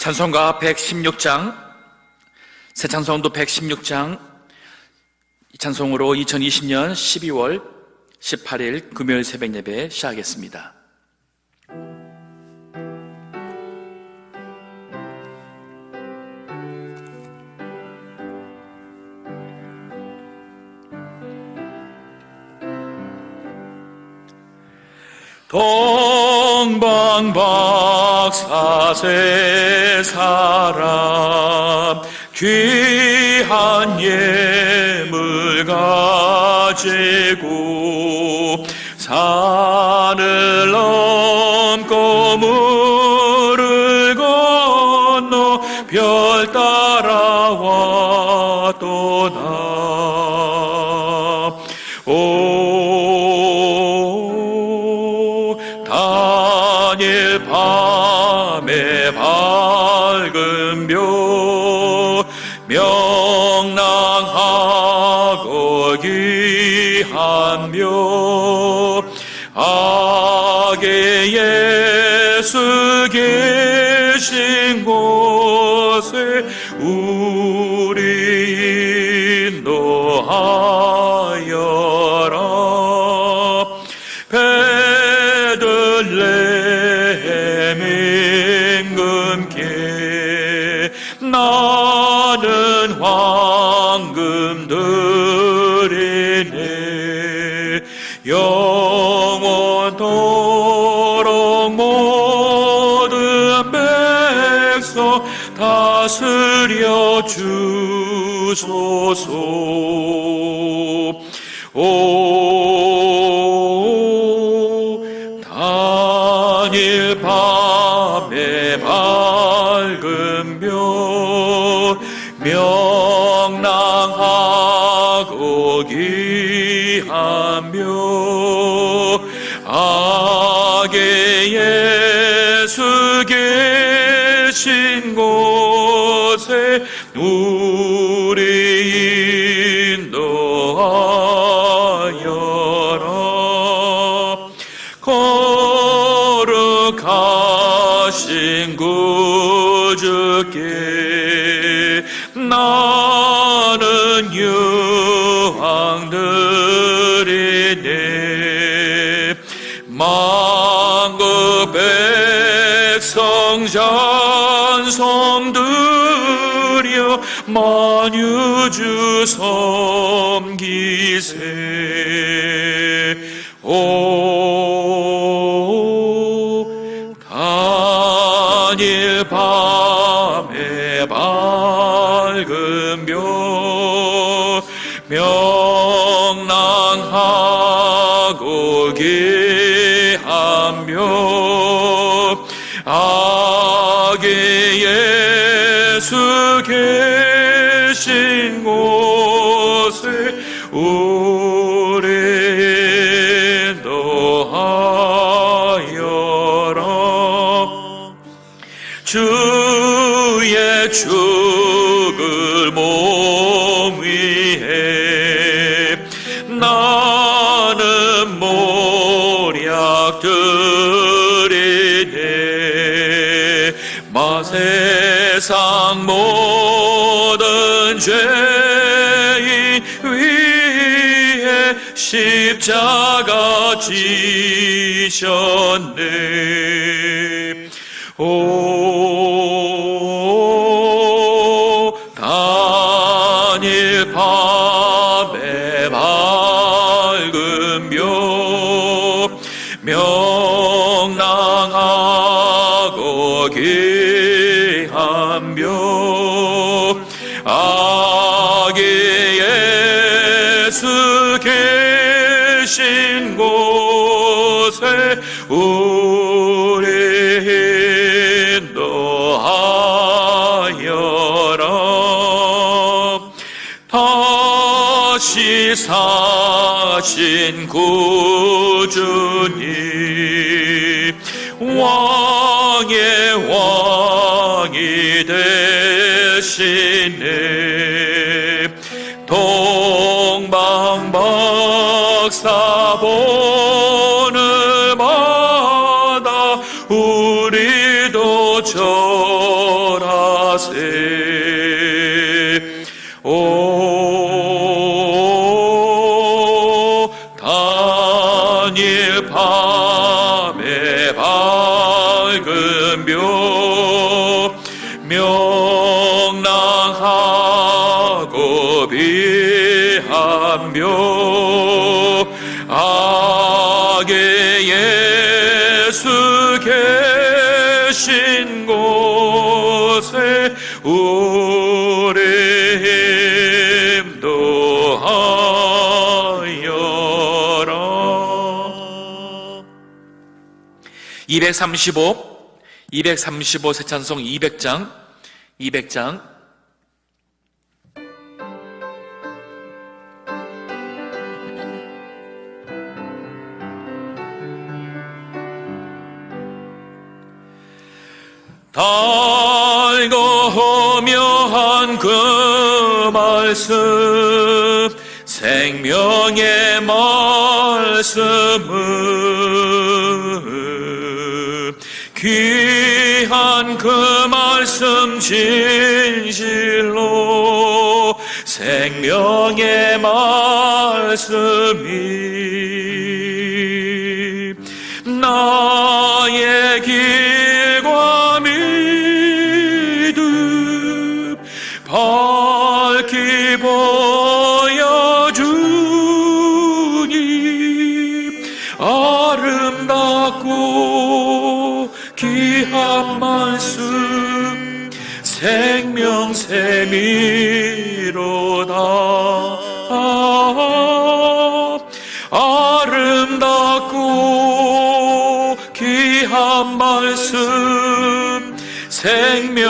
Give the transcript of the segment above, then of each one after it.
찬송가 116장, 새 찬송도 116장, 이 찬송으로 2020년 12월 18일 금요일 새벽 예배 시작하겠습니다. 동방박사 세 사람 귀한 예물 가지고 산을 넘고 물을 건너 별 따라와 떠나 다닐 밤에 밝은 묘 명랑하고 귀한 묘 악의 예수 계신 곳에 우리 인도하여라. 베들레헴 임금께 나는 황금 드리네. 영원토록 모든 백성 다스려 주소서. 다닐 밤에 밝은 묘 명랑하고 귀한 묘 악의 예수 계신 곳에 우리 인도하여라. 거룩하신 구주께 나는 유황 드리네. 만국 백성 찬송 드려 만유주 섬기세. 다닐 밤에 밝은 묘 명랑하고 귀한 묘 악의 예수 계신 곳에 우리 인도하여라. 주의 죽을 몸 위에 나는 모략 드리네. 세상 모든 죄인 위에 십자가 지셨네. 다닐 밤에 밝은 묘 명랑하고 귀한 묘 악의 예수 계신 곳에 우리 인도하여라. 다시 사신 구주님 왕의 왕이 되시네. 동방박사 본을 받아 우리도 저 오 단일 밤에 밝은 묘 명랑하고 비한 묘 악의 예수 계신 곳에 우리 인도하여라. 235 새찬송 200장 달고묘한 그 말씀 생명의 말씀은 귀한 그 말씀 진실로 생명의 말씀이 나의 길과 믿음 밝히 보여주니 아름답고 귀한 말씀 생명샘이로다. 아름답고 귀한 말씀 생명샘이로다.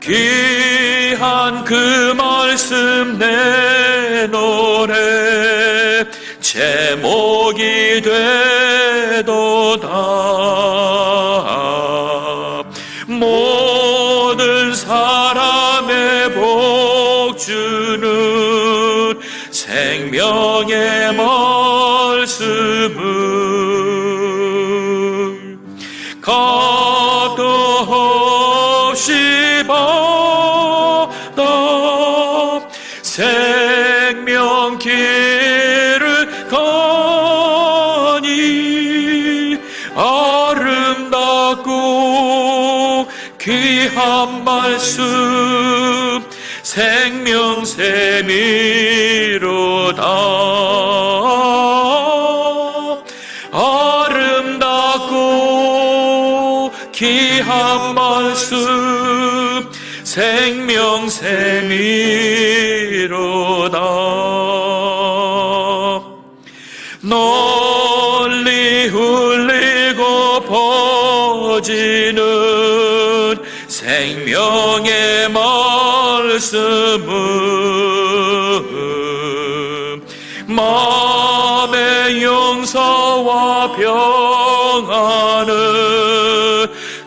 귀한 그 말씀 내 노래 제목이 되도다. 모든 사람의 복주는 생명의 말씀을 값도 없이 받아 생명 길을 가니 아름답고 귀한 말씀 생명샘이로다. 아름답고 귀한 말씀 생명샘이로다. 널리 흘리고 퍼지는 생명의 말씀은 마음의 용서와 평안을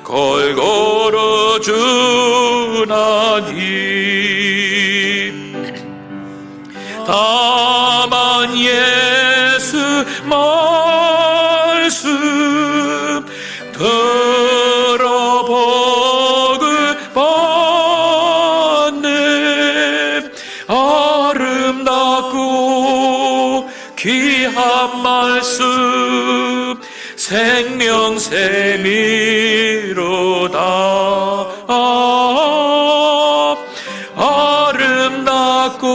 골고루 주나니 다만 예수 말씀 들어보고 받네. 아름답고 귀한 말씀 생명샘이로다. 아름답고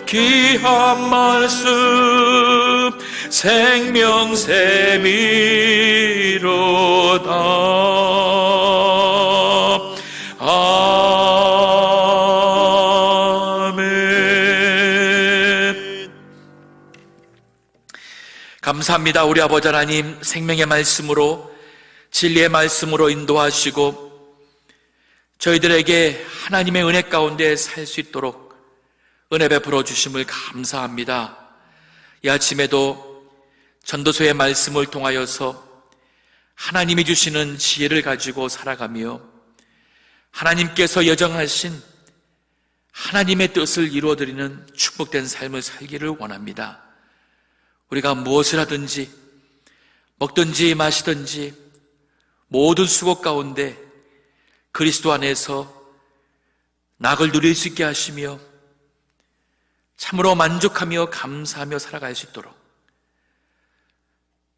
귀한 말씀 생명샘이로다. 아멘. 감사합니다. 우리 아버지 하나님, 생명의 말씀으로 진리의 말씀으로 인도하시고 저희들에게 하나님의 은혜 가운데 살 수 있도록 은혜 베풀어 주심을 감사합니다. 이 아침에도 전도서의 말씀을 통하여서 하나님이 주시는 지혜를 가지고 살아가며 하나님께서 여정하신 하나님의 뜻을 이루어드리는 축복된 삶을 살기를 원합니다. 우리가 무엇을 하든지 먹든지 마시든지 모든 수고 가운데 그리스도 안에서 낙을 누릴 수 있게 하시며 참으로 만족하며 감사하며 살아갈 수 있도록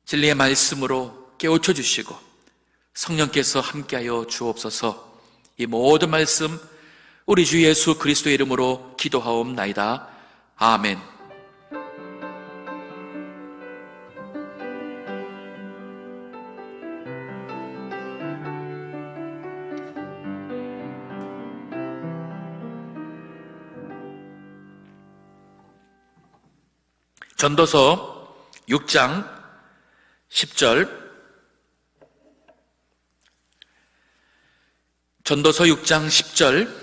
진리의 말씀으로 깨우쳐 주시고 성령께서 함께하여 주옵소서. 이 모든 말씀 우리 주 예수 그리스도의 이름으로 기도하옵나이다. 아멘. 전도서 6장 10절, 전도서 6장 10절에서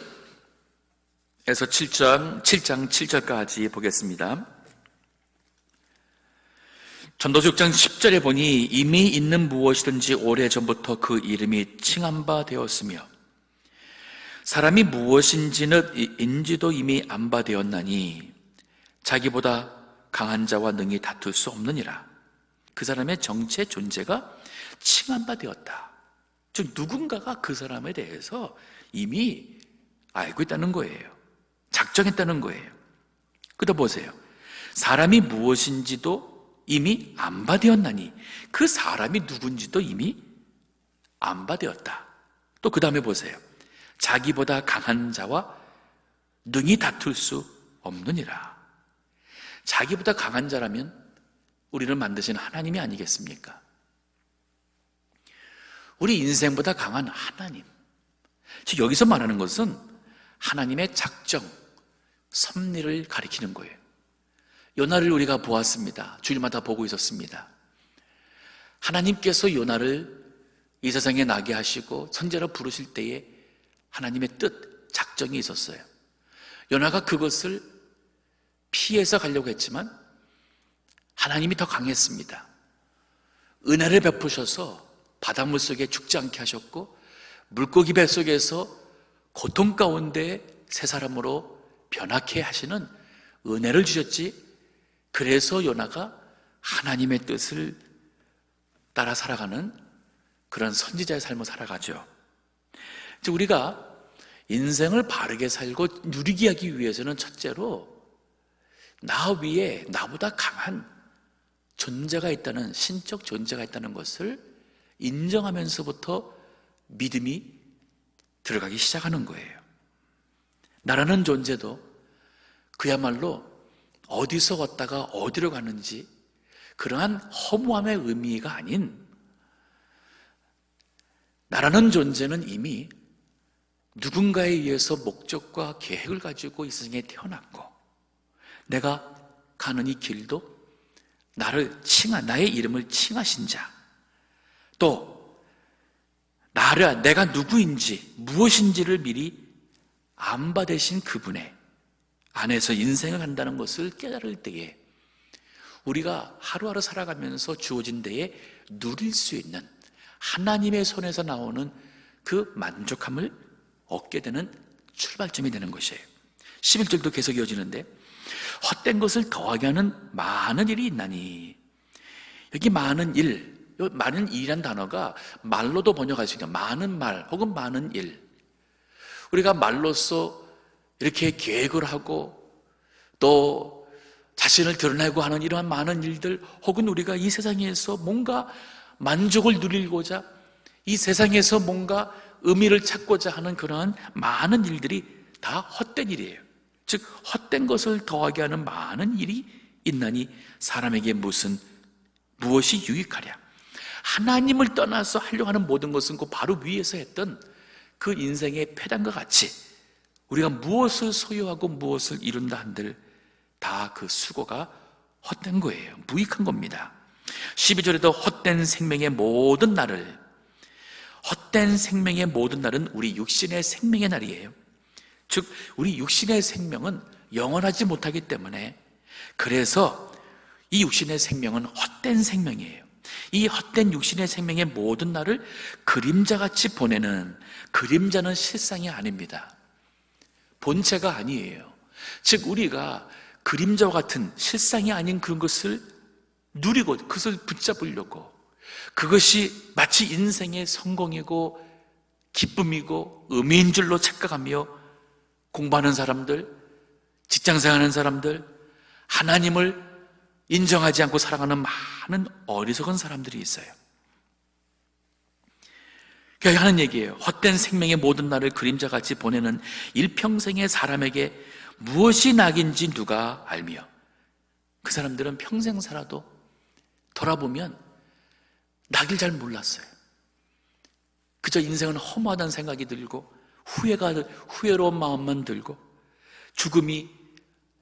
7장 7절까지 보겠습니다. 전도서 6장 10절에 보니 이미 있는 무엇이든지 오래전부터 그 이름이 칭한 바 되었으며 사람이 무엇인지는 인지도 이미 안 바 되었나니 자기보다 강한 자와 능히 다툴 수 없느니라. 그 사람의 정체 존재가 칭한 바 되었다. 즉 누군가가 그 사람에 대해서 이미 알고 있다는 거예요. 작정했다는 거예요. 그다 보세요. 사람이 무엇인지도 이미 안 바 되었나니 그 사람이 누군지도 이미 안 바 되었다. 또 그 다음에 보세요. 자기보다 강한 자와 능히 다툴 수 없느니라. 자기보다 강한 자라면 우리를 만드신 하나님이 아니겠습니까? 우리 인생보다 강한 하나님. 즉 여기서 말하는 것은 하나님의 작정, 섭리를 가리키는 거예요. 요나를 우리가 보았습니다. 주일마다 보고 있었습니다. 하나님께서 요나를 이 세상에 나게 하시고 선지자로 부르실 때에 하나님의 뜻, 작정이 있었어요. 요나가 그것을 피해서 가려고 했지만 하나님이 더 강했습니다. 은혜를 베푸셔서 바닷물 속에 죽지 않게 하셨고 물고기 뱃속에서 고통 가운데 새 사람으로 변하게 하시는 은혜를 주셨지. 그래서 요나가 하나님의 뜻을 따라 살아가는 그런 선지자의 삶을 살아가죠. 우리가 인생을 바르게 살고 누리게 하기 위해서는 첫째로 나 위에 나보다 강한 존재가 있다는, 신적 존재가 있다는 것을 인정하면서부터 믿음이 들어가기 시작하는 거예요. 나라는 존재도 그야말로 어디서 왔다가 어디로 가는지 그러한 허무함의 의미가 아닌, 나라는 존재는 이미 누군가에 의해서 목적과 계획을 가지고 이 세상에 태어났고 내가 가는 이 길도 나의 이름을 칭하신 자, 또 내가 누구인지 무엇인지를 미리 안받으신 그분의 안에서 인생을 간다는 것을 깨달을 때에 우리가 하루하루 살아가면서 주어진 데에 누릴 수 있는 하나님의 손에서 나오는 그 만족함을 얻게 되는 출발점이 되는 것이에요. 11절도 계속 이어지는데 헛된 것을 더하게 하는 많은 일이 있나니, 여기 많은 일이란 단어가 말로도 번역할 수 있는 많은 말 혹은 많은 일, 우리가 말로써 이렇게 계획을 하고 또 자신을 드러내고 하는 이러한 많은 일들, 혹은 우리가 이 세상에서 뭔가 만족을 누리고자 이 세상에서 뭔가 의미를 찾고자 하는 그러한 많은 일들이 다 헛된 일이에요. 즉 헛된 것을 더하게 하는 많은 일이 있나니 사람에게 무엇이 유익하랴. 하나님을 떠나서 하려고 하는 모든 것은 그 바로 위에서 했던 그 인생의 패단과 같이 우리가 무엇을 소유하고 무엇을 이룬다 한들 다 그 수고가 헛된 거예요. 무익한 겁니다. 12절에도 헛된 생명의 모든 날은 우리 육신의 생명의 날이에요. 즉 우리 육신의 생명은 영원하지 못하기 때문에, 그래서 이 육신의 생명은 헛된 생명이에요. 이 헛된 육신의 생명의 모든 날을 그림자같이 보내는, 그림자는 실상이 아닙니다. 본체가 아니에요. 즉 우리가 그림자와 같은 실상이 아닌 그런 것을 누리고 그것을 붙잡으려고 그것이 마치 인생의 성공이고 기쁨이고 의미인 줄로 착각하며 공부하는 사람들, 직장생활하는 사람들, 하나님을 인정하지 않고 살아가는 많은 어리석은 사람들이 있어요. 그러니까 하는 얘기예요. 헛된 생명의 모든 날을 그림자같이 보내는 일평생의 사람에게 무엇이 낙인지 누가 알며, 그 사람들은 평생 살아도 돌아보면 낙을 잘 몰랐어요. 그저 인생은 허무하다는 생각이 들고 후회로운 마음만 들고 죽음이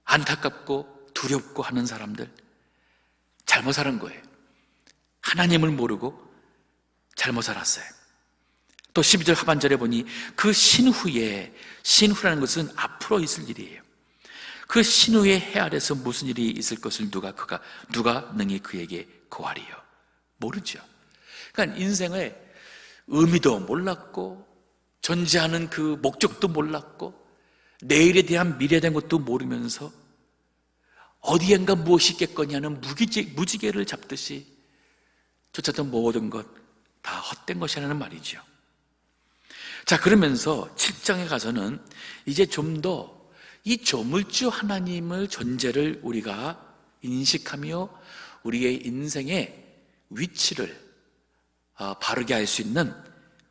안타깝고 두렵고 하는 사람들, 잘못 살은 거예요. 하나님을 모르고 잘못 살았어요. 또 12절 하반절에 보니 그 신후라는 것은 앞으로 있을 일이에요. 그 신후의 해 아래서 무슨 일이 있을 것을 누가 능히 그에게 고하리요? 모르죠. 그러니까 인생의 의미도 몰랐고 존재하는 그 목적도 몰랐고 내일에 대한 미래에 대한 것도 모르면서 어디엔가 무엇이 있겠거니 하는 무지개를 잡듯이 쫓았던 모든 것 다 헛된 것이라는 말이죠. 자, 그러면서 7장에 가서는 이제 좀 더 이 조물주 하나님의 존재를 우리가 인식하며 우리의 인생의 위치를 바르게 알 수 있는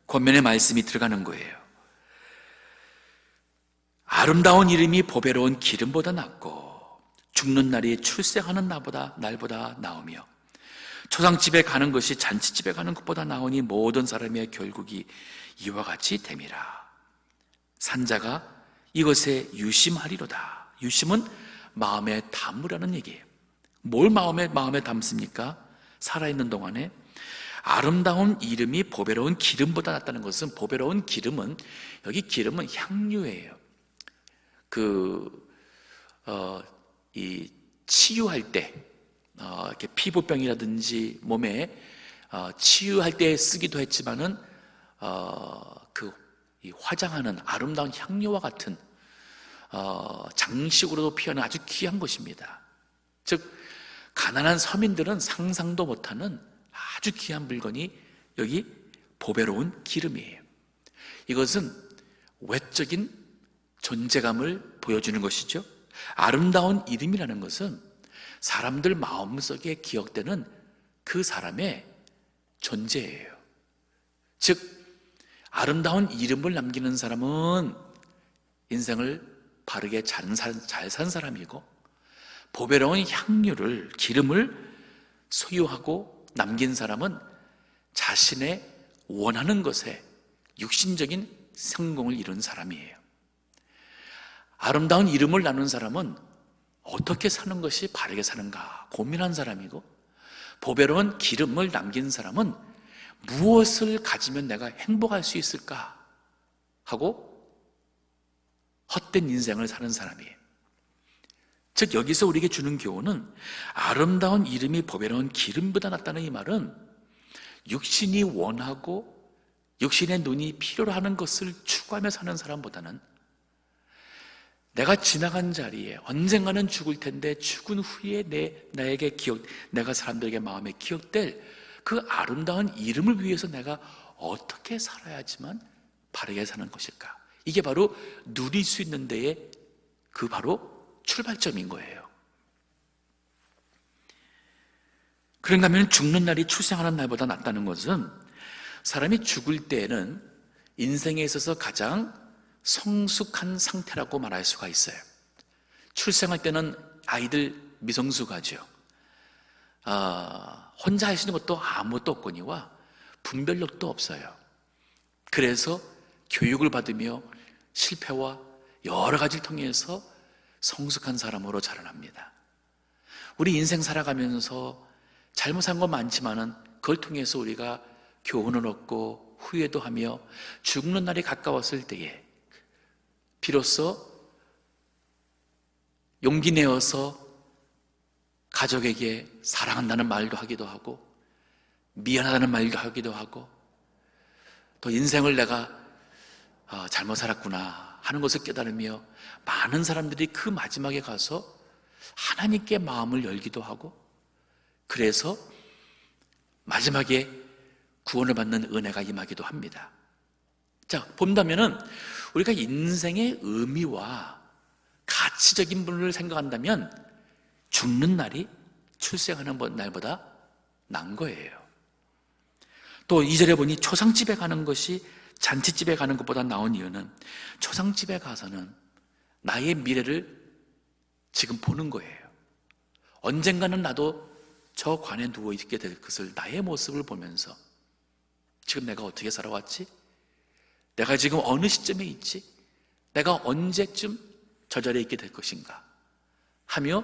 권면의 말씀이 들어가는 거예요. 아름다운 이름이 보배로운 기름보다 낫고 죽는 날이 출생하는 날보다 나으며 초상집에 가는 것이 잔치집에 가는 것보다 나으니 모든 사람의 결국이 이와 같이 됨이라. 산자가 이것에 유심하리로다. 유심은 마음에 담으라는 얘기예요. 뭘 마음에 담습니까? 살아있는 동안에 아름다운 이름이 보배로운 기름보다 낫다는 것은, 보배로운 기름은, 여기 기름은 향유예요. 이 치유할 때, 이렇게 피부병이라든지 몸에 치유할 때 쓰기도 했지만은 이 화장하는 아름다운 향료와 같은 장식으로도 표현한 아주 귀한 것입니다. 즉 가난한 서민들은 상상도 못하는 아주 귀한 물건이 여기 보배로운 기름이에요. 이것은 외적인 존재감을 보여주는 것이죠. 아름다운 이름이라는 것은 사람들 마음속에 기억되는 그 사람의 존재예요. 즉 아름다운 이름을 남기는 사람은 인생을 바르게 잘 산 사람이고, 보배로운 향유를, 기름을 소유하고 남긴 사람은 자신의 원하는 것에 육신적인 성공을 이룬 사람이에요. 아름다운 이름을 나눈 사람은 어떻게 사는 것이 바르게 사는가 고민한 사람이고, 보배로운 기름을 남긴 사람은 무엇을 가지면 내가 행복할 수 있을까 하고 헛된 인생을 사는 사람이에요. 즉 여기서 우리에게 주는 교훈은 아름다운 이름이 보배로운 기름보다 낫다는 이 말은 육신이 원하고 육신의 눈이 필요로 하는 것을 추구하며 사는 사람보다는 내가 지나간 자리에 언젠가는 죽을 텐데 죽은 후에 내가 사람들에게 마음에 기억될 그 아름다운 이름을 위해서 내가 어떻게 살아야지만 바르게 사는 것일까? 이게 바로 누릴 수 있는 데에 그 바로 출발점인 거예요. 그런가 하면 죽는 날이 출생하는 날보다 낫다는 것은 사람이 죽을 때에는 인생에 있어서 가장 성숙한 상태라고 말할 수가 있어요. 출생할 때는 아이들 미성숙하죠. 혼자 할 수 있는 것도 아무것도 없거니와 분별력도 없어요. 그래서 교육을 받으며 실패와 여러 가지를 통해서 성숙한 사람으로 자라납니다. 우리 인생 살아가면서 잘못 산 건 많지만은 그걸 통해서 우리가 교훈을 얻고 후회도 하며 죽는 날이 가까웠을 때에 비로소 용기 내어서 가족에게 사랑한다는 말도 하기도 하고 미안하다는 말도 하기도 하고 또 인생을 내가 잘못 살았구나 하는 것을 깨달으며 많은 사람들이 그 마지막에 가서 하나님께 마음을 열기도 하고, 그래서 마지막에 구원을 받는 은혜가 임하기도 합니다. 자, 본다면은 우리가 인생의 의미와 가치적인 부분을 생각한다면 죽는 날이 출생하는 날보다 난 거예요. 또 2절에 보니 초상집에 가는 것이 잔치집에 가는 것보다 나은 이유는 초상집에 가서는 나의 미래를 지금 보는 거예요. 언젠가는 나도 저 관에 누워있게 될 것을, 나의 모습을 보면서 지금 내가 어떻게 살아왔지? 내가 지금 어느 시점에 있지? 내가 언제쯤 저 자리에 있게 될 것인가? 하며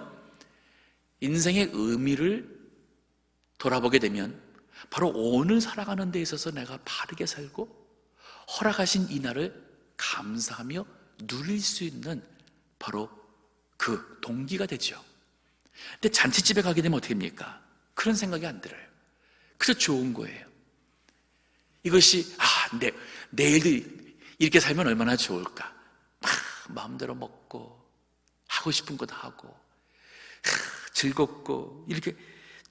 인생의 의미를 돌아보게 되면 바로 오늘 살아가는 데 있어서 내가 바르게 살고 허락하신 이 날을 감사하며 누릴 수 있는 바로 그 동기가 되죠. 근데 잔치집에 가게 되면 어떻게 됩니까? 그런 생각이 안 들어요. 그래서 좋은 거예요. 이것이 내일도 이렇게 살면 얼마나 좋을까? 마음대로 먹고 하고 싶은 것 하고 즐겁고 이렇게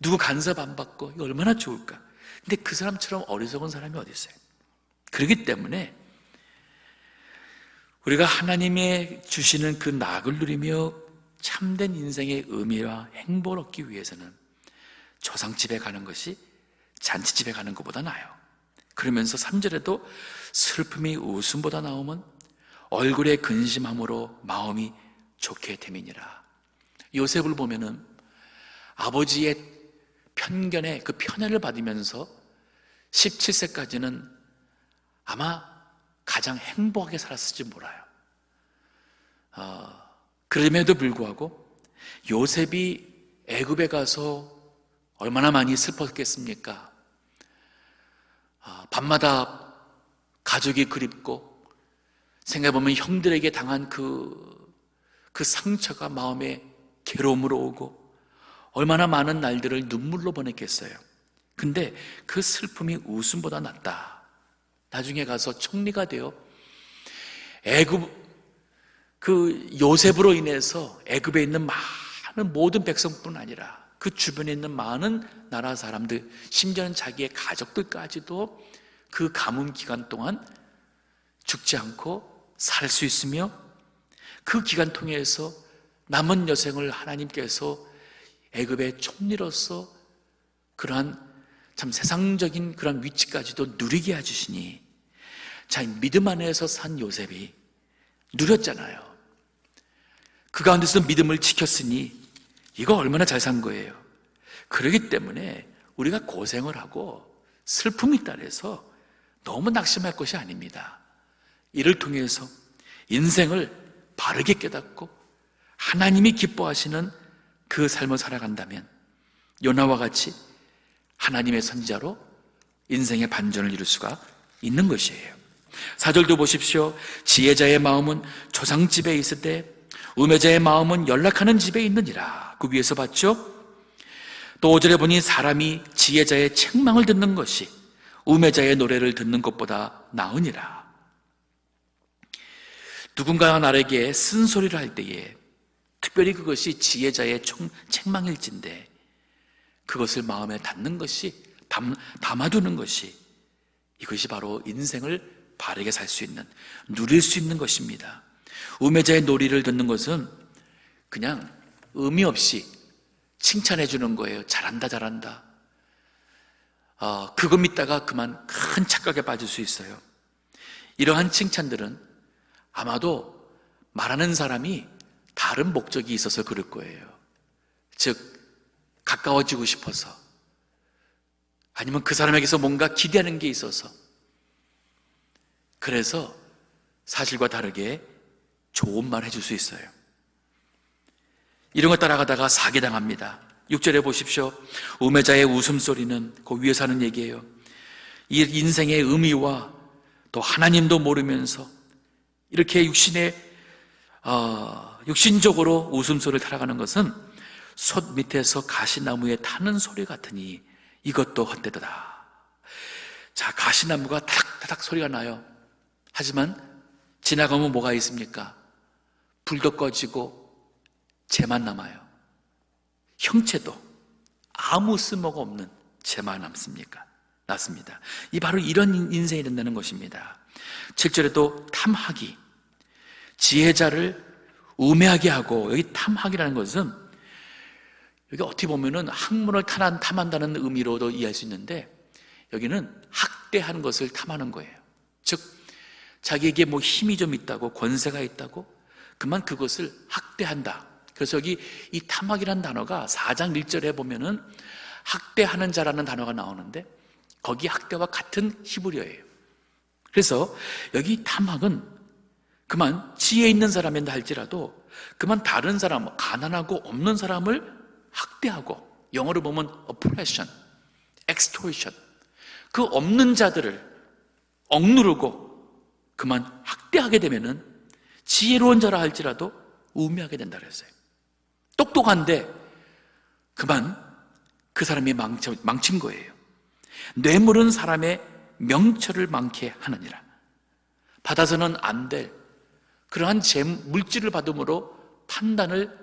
누구 간섭 안 받고 이거 얼마나 좋을까? 근데 그 사람처럼 어리석은 사람이 어디 있어요? 그렇기 때문에 우리가 하나님의 주시는 그 낙을 누리며 참된 인생의 의미와 행복을 얻기 위해서는 초상집에 가는 것이 잔치집에 가는 것보다 나아요. 그러면서 3절에도 슬픔이 웃음보다 나오면 얼굴에 근심함으로 마음이 좋게 됨이니라. 요셉을 보면은 아버지의 편견에 그 편애를 받으면서 17세까지는 아마 가장 행복하게 살았을지 몰라요. 그럼에도 불구하고 요셉이 애굽에 가서 얼마나 많이 슬펐겠습니까? 밤마다 가족이 그립고 생각해보면 형들에게 당한 그 상처가 마음에 괴로움으로 오고 얼마나 많은 날들을 눈물로 보냈겠어요. 근데 그 슬픔이 웃음보다 낫다. 나중에 가서 총리가 되어 애굽 그 요셉으로 인해서 애굽에 있는 많은 모든 백성뿐 아니라 그 주변에 있는 많은 나라 사람들, 심지어는 자기의 가족들까지도 그 가뭄 기간 동안 죽지 않고 살 수 있으며 그 기간 통해서 남은 여생을 하나님께서 애굽의 총리로서 그러한 참 세상적인 그런 위치까지도 누리게 해주시니, 자, 믿음 안에서 산 요셉이 누렸잖아요. 그 가운데서 믿음을 지켰으니 이거 얼마나 잘 산 거예요. 그렇기 때문에 우리가 고생을 하고 슬픔이 따라서 너무 낙심할 것이 아닙니다. 이를 통해서 인생을 바르게 깨닫고 하나님이 기뻐하시는 그 삶을 살아간다면 요나와 같이 하나님의 선지자로 인생의 반전을 이룰 수가 있는 것이에요. 4절도 보십시오. 지혜자의 마음은 조상집에 있을 때 우매자의 마음은 연락하는 집에 있느니라. 그 위에서 봤죠? 또 5절에 보니 사람이 지혜자의 책망을 듣는 것이 우매자의 노래를 듣는 것보다 나으니라. 누군가 나에게 쓴소리를 할 때에 특별히 그것이 지혜자의 책망일진데 그것을 마음에 담는 것이, 담아두는 것이, 이것이 바로 인생을 바르게 살 수 있는, 누릴 수 있는 것입니다. 우매자의 논리를 듣는 것은 그냥 의미 없이 칭찬해 주는 거예요. 잘한다 잘한다. 그거 믿다가 그만 큰 착각에 빠질 수 있어요. 이러한 칭찬들은 아마도 말하는 사람이 다른 목적이 있어서 그럴 거예요. 즉 가까워지고 싶어서, 아니면 그 사람에게서 뭔가 기대하는 게 있어서, 그래서 사실과 다르게 좋은 말 해줄 수 있어요. 이런 거 따라가다가 사기당합니다. 6절에 보십시오. 우매자의 웃음소리는 그 위에서 하는 얘기예요. 이 인생의 의미와 또 하나님도 모르면서 이렇게 육신적으로 웃음소리를 타락하는 것은 솥 밑에서 가시나무에 타는 소리 같으니 이것도 헛되도다. 자, 가시나무가 타닥타닥 소리가 나요. 하지만 지나가면 뭐가 있습니까? 불도 꺼지고 재만 남아요. 형체도 아무 쓸모가 없는 죄만 낳습니다. 이 바로 이런 인생이 된다는 것입니다. 7절에도 탐하기, 지혜자를 우매하게 하고, 여기 탐하기라는 것은 여기 어떻게 보면은 학문을 탐한다는 의미로도 이해할 수 있는데, 여기는 학대하는 것을 탐하는 거예요. 즉 자기에게 뭐 힘이 좀 있다고, 권세가 있다고 그만 그것을 학대한다. 그래서 여기 이 탐학이라는 단어가 4장 1절에 보면은 학대하는 자라는 단어가 나오는데, 거기 학대와 같은 히브리어예요. 그래서 여기 탐학은 그만 지혜 있는 사람이라 할지라도 그만 다른 사람, 가난하고 없는 사람을 학대하고, 영어로 보면 oppression, extortion, 그 없는 자들을 억누르고 그만 학대하게 되면은 지혜로운 자라 할지라도 우매하게 된다 그랬어요. 똑똑한데 그만 그 사람이 망친 거예요. 뇌물은 사람의 명철을 많게 하느니라. 받아서는 안 될 그러한 물질을 받음으로 판단을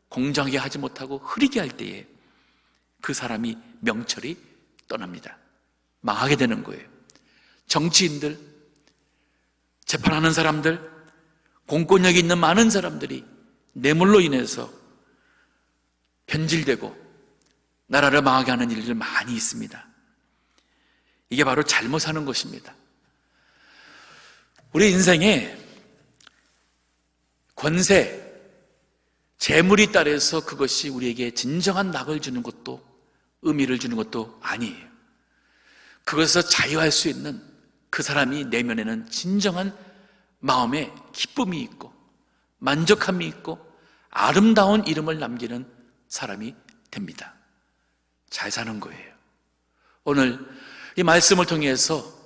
공정하게 하지 못하고 흐리게 할 때에 그 사람이 명철이 떠납니다. 망하게 되는 거예요. 정치인들, 재판하는 사람들, 공권력이 있는 많은 사람들이 뇌물로 인해서 변질되고 나라를 망하게 하는 일들 많이 있습니다. 이게 바로 잘못 사는 것입니다. 우리 인생에 권세, 재물이 따라서 그것이 우리에게 진정한 낙을 주는 것도, 의미를 주는 것도 아니에요. 그것에서 자유할 수 있는 그 사람이 내면에는 진정한 마음에 기쁨이 있고 만족함이 있고 아름다운 이름을 남기는 사람이 됩니다. 잘 사는 거예요. 오늘 이 말씀을 통해서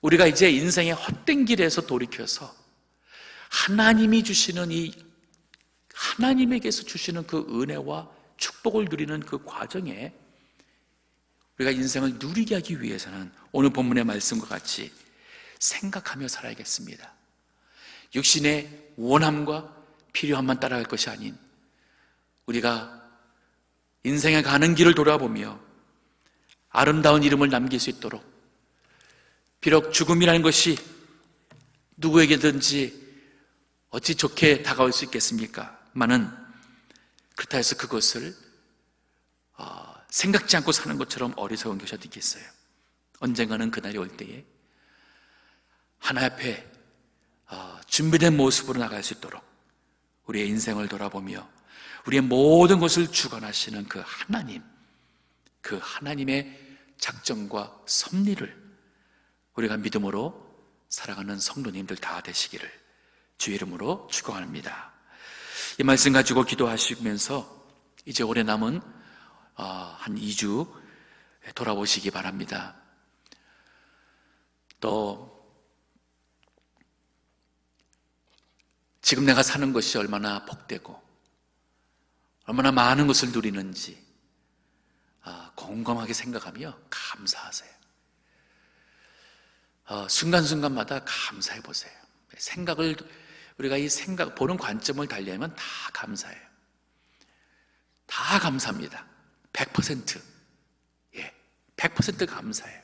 우리가 이제 인생의 헛된 길에서 돌이켜서 하나님이 주시는 하나님에게서 주시는 그 은혜와 축복을 누리는 그 과정에 우리가 인생을 누리게 하기 위해서는 오늘 본문의 말씀과 같이 생각하며 살아야겠습니다. 육신의 원함과 필요함만 따라갈 것이 아닌 우리가 인생에 가는 길을 돌아보며 아름다운 이름을 남길 수 있도록, 비록 죽음이라는 것이 누구에게든지 어찌 좋게 다가올 수 있겠습니까? 많은 그렇다 해서 그것을 생각지 않고 사는 것처럼 어리석은 것이 어디 있겠어요? 언젠가는 그날이 올 때에 하나님 앞에 준비된 모습으로 나갈 수 있도록 우리의 인생을 돌아보며 우리의 모든 것을 주관하시는 그 하나님, 그 하나님의 작정과 섭리를 우리가 믿음으로 살아가는 성도님들 다 되시기를 주 이름으로 축원합니다. 이 말씀 가지고 기도하시면서 이제 올해 남은 한 2주 돌아보시기 바랍니다. 또 지금 내가 사는 것이 얼마나 복되고 얼마나 많은 것을 누리는지 곰곰하게 생각하며 감사하세요. 순간순간마다 감사해 보세요. 우리가 이 보는 관점을 달리하면 다 감사해요. 다 감사합니다. 100%. 100% 감사해요.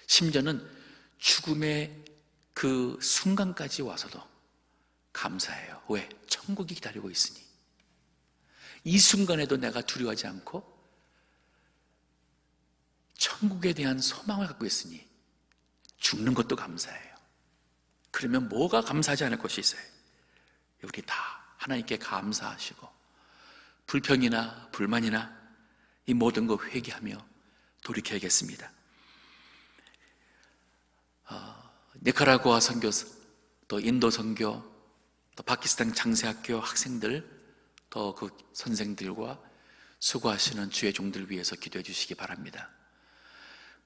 심지어는 죽음의 그 순간까지 와서도 감사해요. 왜? 천국이 기다리고 있으니. 이 순간에도 내가 두려워하지 않고 천국에 대한 소망을 갖고 있으니 죽는 것도 감사해요. 그러면 뭐가 감사하지 않을 것이 있어요? 우리 다 하나님께 감사하시고 불평이나 불만이나 이 모든 거 회개하며 돌이켜야겠습니다. 니카라구아 선교, 또 인도 선교, 또 파키스탄 장세학교 학생들, 또 그 선생들과 수고하시는 주의 종들 위해서 기도해 주시기 바랍니다.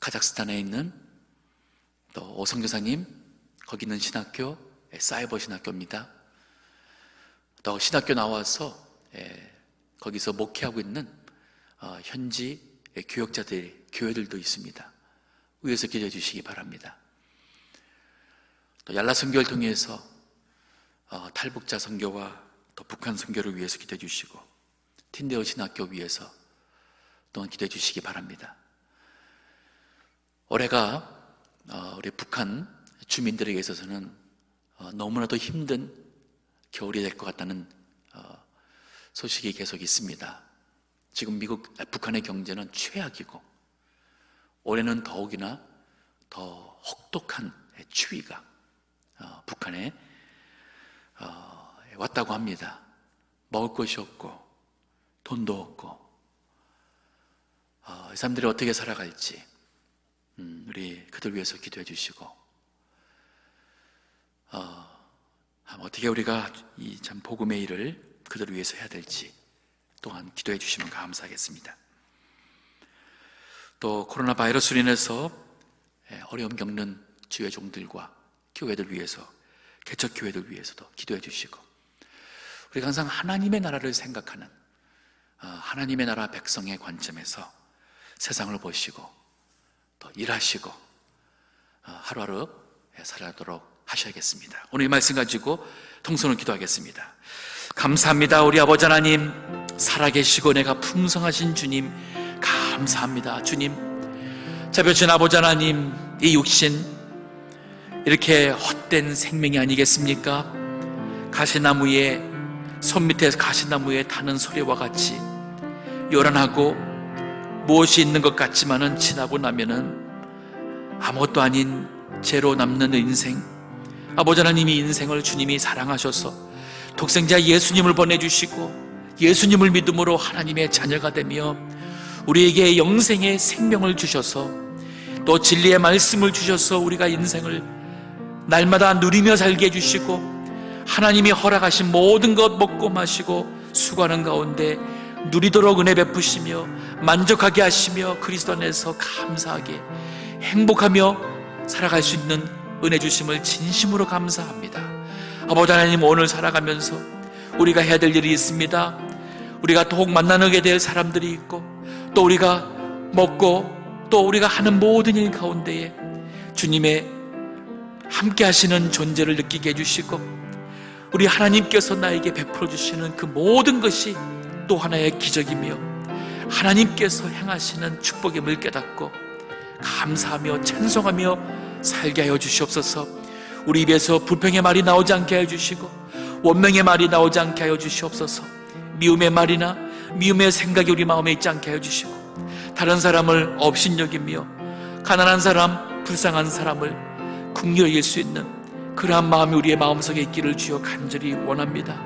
카자흐스탄에 있는 또 오성교사님, 거기 있는 신학교, 사이버 신학교입니다. 또 신학교 나와서 거기서 목회하고 있는 현지 교역자들, 교회들도 있습니다. 위에서 기도해 주시기 바랍니다. 또 얄라 선교를 통해서 탈북자 선교와 또 북한 선교를 위해서 기도해 주시고 틴데오 신학교 위해서 또한 기도해 주시기 바랍니다. 올해가 우리 북한 주민들에게 있어서는 너무나도 힘든 겨울이 될 것 같다는 소식이 계속 있습니다. 지금 북한의 경제는 최악이고 올해는 더욱이나 더 혹독한 추위가 북한에 왔다고 합니다. 먹을 것이 없고 돈도 없고 이 사람들이 어떻게 살아갈지 우리 그들 위해서 기도해 주시고 어떻게 우리가 이 참 복음의 일을 그들을 위해서 해야 될지 또한 기도해 주시면 감사하겠습니다. 또 코로나 바이러스로 인해서 어려움 겪는 주의 종들과 교회들 위해서, 개척 교회들 위해서도 기도해 주시고 우리가 항상 하나님의 나라를 생각하는 하나님의 나라 백성의 관점에서 세상을 보시고 또 일하시고 하루하루 살아가도록 하셔야겠습니다. 오늘 이 말씀 가지고 통성으로 기도하겠습니다. 감사합니다. 우리 아버지 하나님, 살아계시고 내가 풍성하신 주님 감사합니다. 주님, 자비하신 아버지 하나님, 이 육신 이렇게 헛된 생명이 아니겠습니까? 가시나무에 손 밑에 가시나무에 타는 소리와 같이 요란하고 무엇이 있는 것 같지만은 지나고 나면은 아무것도 아닌 죄로 남는 인생, 아버지 하나님이 인생을 주님이 사랑하셔서 독생자 예수님을 보내주시고 예수님을 믿음으로 하나님의 자녀가 되며 우리에게 영생의 생명을 주셔서 또 진리의 말씀을 주셔서 우리가 인생을 날마다 누리며 살게 해주시고 하나님이 허락하신 모든 것 먹고 마시고 수고하는 가운데 누리도록 은혜 베푸시며 만족하게 하시며 그리스도 안에서 감사하게 행복하며 살아갈 수 있는 은혜 주심을 진심으로 감사합니다. 아버지 하나님, 오늘 살아가면서 우리가 해야 될 일이 있습니다. 우리가 더욱 만나게 될 사람들이 있고 또 우리가 먹고 또 우리가 하는 모든 일 가운데에 주님의 함께 하시는 존재를 느끼게 해주시고 우리 하나님께서 나에게 베풀어 주시는 그 모든 것이 또 하나의 기적이며 하나님께서 행하시는 축복임을 깨닫고 감사하며 찬송하며 살게 하여 주시옵소서. 우리 입에서 불평의 말이 나오지 않게 하여 주시고 원망의 말이 나오지 않게 하여 주시옵소서. 미움의 말이나 미움의 생각이 우리 마음에 있지 않게 하여 주시고 다른 사람을 업신여기며 가난한 사람, 불쌍한 사람을 긍휼히 여길 수 있는 그러한 마음이 우리의 마음속에 있기를 주여 간절히 원합니다.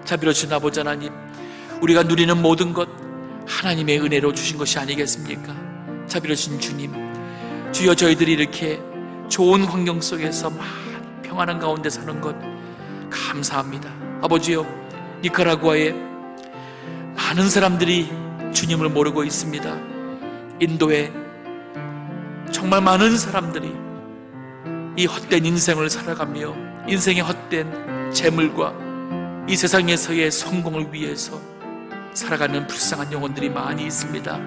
자비로우신 아버지 하나님, 우리가 누리는 모든 것 하나님의 은혜로 주신 것이 아니겠습니까? 자비로우신 주님, 주여 저희들이 이렇게 좋은 환경 속에서 평안한 가운데 사는 것 감사합니다. 아버지요, 니카라구아에 많은 사람들이 주님을 모르고 있습니다. 인도에 정말 많은 사람들이 이 헛된 인생을 살아가며 인생의 헛된 재물과 이 세상에서의 성공을 위해서 살아가는 불쌍한 영혼들이 많이 있습니다.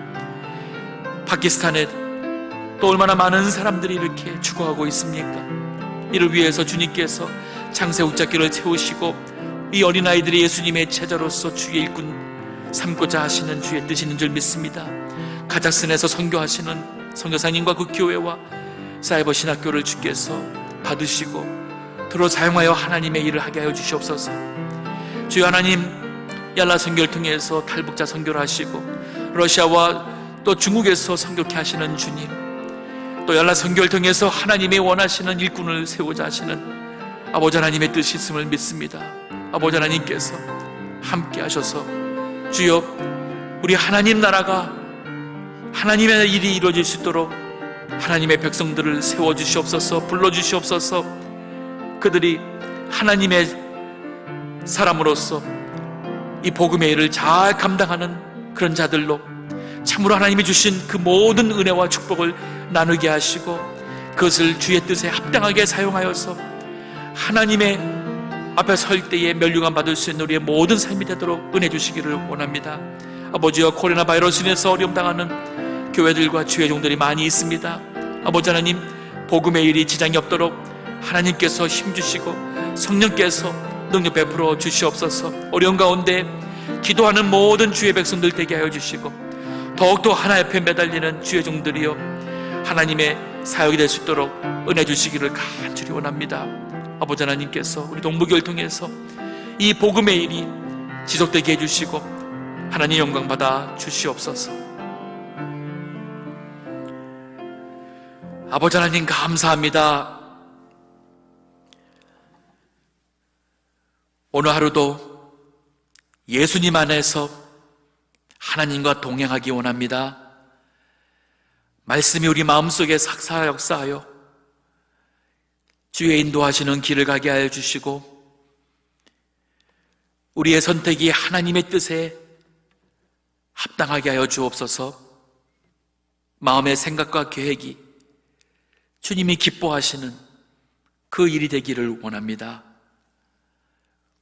파키스탄에 또 얼마나 많은 사람들이 이렇게 죽어가고 있습니까? 이를 위해서 주님께서 창세국잡기를 세우시고 이 어린아이들이 예수님의 제자로서 주의 일꾼 삼고자 하시는 주의 뜻이 있는 줄 믿습니다. 카자흐스탄에서 선교하시는 선교사님과 그 교회와 사이버 신학교를 주께서 받으시고 들어 사용하여 하나님의 일을 하게 하여 주시옵소서. 주여 하나님, 얄라 선교를 통해서 탈북자 선교를 하시고 러시아와 또 중국에서 선교케 하시는 주님, 또 얄라 선교를 통해서 하나님의 원하시는 일꾼을 세우자 하시는 아버지 하나님의 뜻이 있음을 믿습니다. 아버지 하나님께서 함께 하셔서 주여 우리 하나님 나라가 하나님의 일이 이루어질 수 있도록 하나님의 백성들을 세워주시옵소서. 불러주시옵소서. 그들이 하나님의 사람으로서 이 복음의 일을 잘 감당하는 그런 자들로 참으로 하나님이 주신 그 모든 은혜와 축복을 나누게 하시고 그것을 주의 뜻에 합당하게 사용하여서 하나님의 앞에 설 때에 멸류관 받을 수 있는 우리의 모든 삶이 되도록 은혜 주시기를 원합니다. 아버지여, 코로나 바이러스 인해서 어려움 당하는 교회들과 주의 종들이 많이 있습니다. 아버지 하나님, 복음의 일이 지장이 없도록 하나님께서 힘주시고 성령께서 능력 베풀어 주시옵소서. 어려운 가운데 기도하는 모든 주의 백성들 되게 하여 주시고 더욱더 하나 옆에 매달리는 주의 종들이여 하나님의 사역이 될 수 있도록 은혜 주시기를 간절히 원합니다. 아버지 하나님께서 우리 동무교를 통해서 이 복음의 일이 지속되게 해주시고 하나님 영광 받아 주시옵소서. 아버지 하나님 감사합니다. 오늘 하루도 예수님 안에서 하나님과 동행하기 원합니다. 말씀이 우리 마음속에 삭사 역사하여 주의 인도하시는 길을 가게 하여 주시고 우리의 선택이 하나님의 뜻에 합당하게 하여 주옵소서. 마음의 생각과 계획이 주님이 기뻐하시는 그 일이 되기를 원합니다.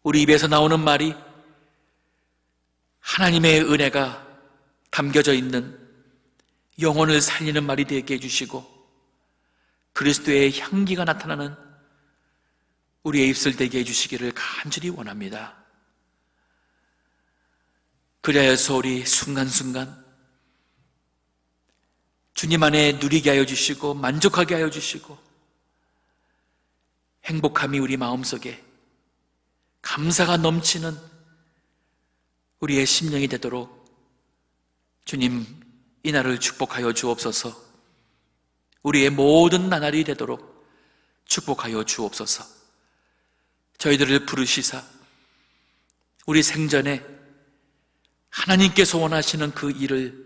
우리 입에서 나오는 말이 하나님의 은혜가 담겨져 있는 영혼을 살리는 말이 되게 해주시고 그리스도의 향기가 나타나는 우리의 입술 되게 해주시기를 간절히 원합니다. 그리하여서 우리 순간순간 주님 안에 누리게 하여 주시고 만족하게 하여 주시고 행복함이 우리 마음속에 감사가 넘치는 우리의 심령이 되도록 주님 이 날을 축복하여 주옵소서. 우리의 모든 나날이 되도록 축복하여 주옵소서. 저희들을 부르시사 우리 생전에 하나님께서 원하시는 그 일을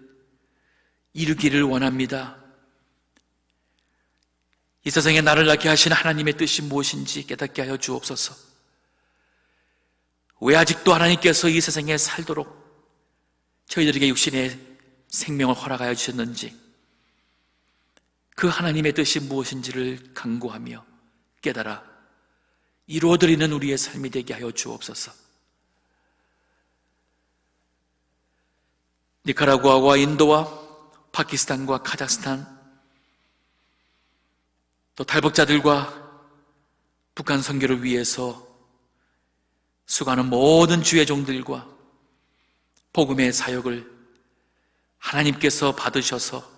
이루기를 원합니다. 이 세상에 나를 낳게 하신 하나님의 뜻이 무엇인지 깨닫게 하여 주옵소서. 왜 아직도 하나님께서 이 세상에 살도록 저희들에게 육신의 생명을 허락하여 주셨는지 그 하나님의 뜻이 무엇인지를 간구하며 깨달아 이루어드리는 우리의 삶이 되게 하여 주옵소서. 니카라구아와 인도와 파키스탄과 카자흐스탄 또 탈북자들과 북한 선교를 위해서 수고하는 모든 주의 종들과 복음의 사역을 하나님께서 받으셔서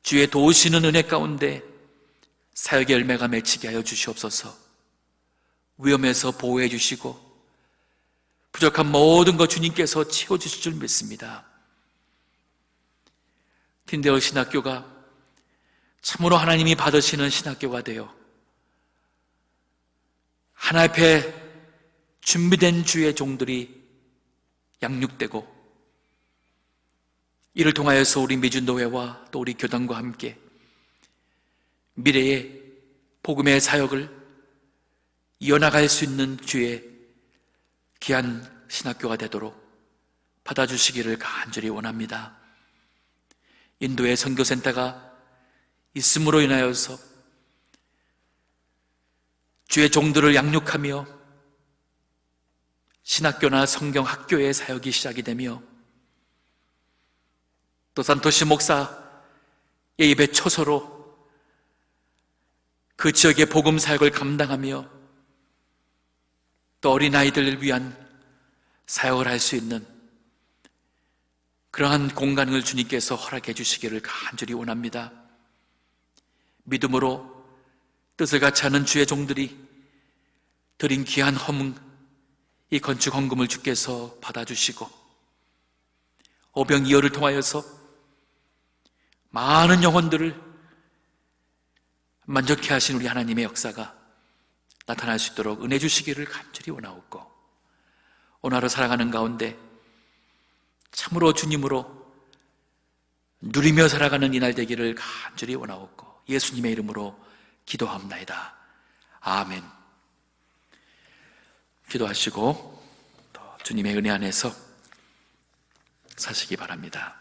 주의 도우시는 은혜 가운데 사역의 열매가 맺히게 하여 주시옵소서. 위험에서 보호해 주시고 부족한 모든 것 주님께서 채워주실 줄 믿습니다. 틴데얼 신학교가 참으로 하나님이 받으시는 신학교가 되어 하나 앞에 준비된 주의 종들이 양육되고 이를 통하여서 우리 미준도회와 또 우리 교단과 함께 미래의 복음의 사역을 이어나갈 수 있는 주의 귀한 신학교가 되도록 받아주시기를 간절히 원합니다. 인도의 선교센터가 있음으로 인하여서 주의 종들을 양육하며 신학교나 성경학교의 사역이 시작이 되며 또 산토시 목사의 입에 초소로 그 지역의 복음 사역을 감당하며 또 어린아이들을 위한 사역을 할 수 있는 그러한 공간을 주님께서 허락해 주시기를 간절히 원합니다. 믿음으로 뜻을 같이 하는 주의 종들이 드린 귀한 허물, 이 건축 헌금을 주께서 받아주시고 오병이어를 통하여서 많은 영혼들을 만족해 하신 우리 하나님의 역사가 나타날 수 있도록 은혜 주시기를 간절히 원하옵고 오늘 하루 살아가는 가운데 참으로 주님으로 누리며 살아가는 이날 되기를 간절히 원하옵고 예수님의 이름으로 기도합나이다. 아멘. 기도하시고 또 주님의 은혜 안에서 사시기 바랍니다.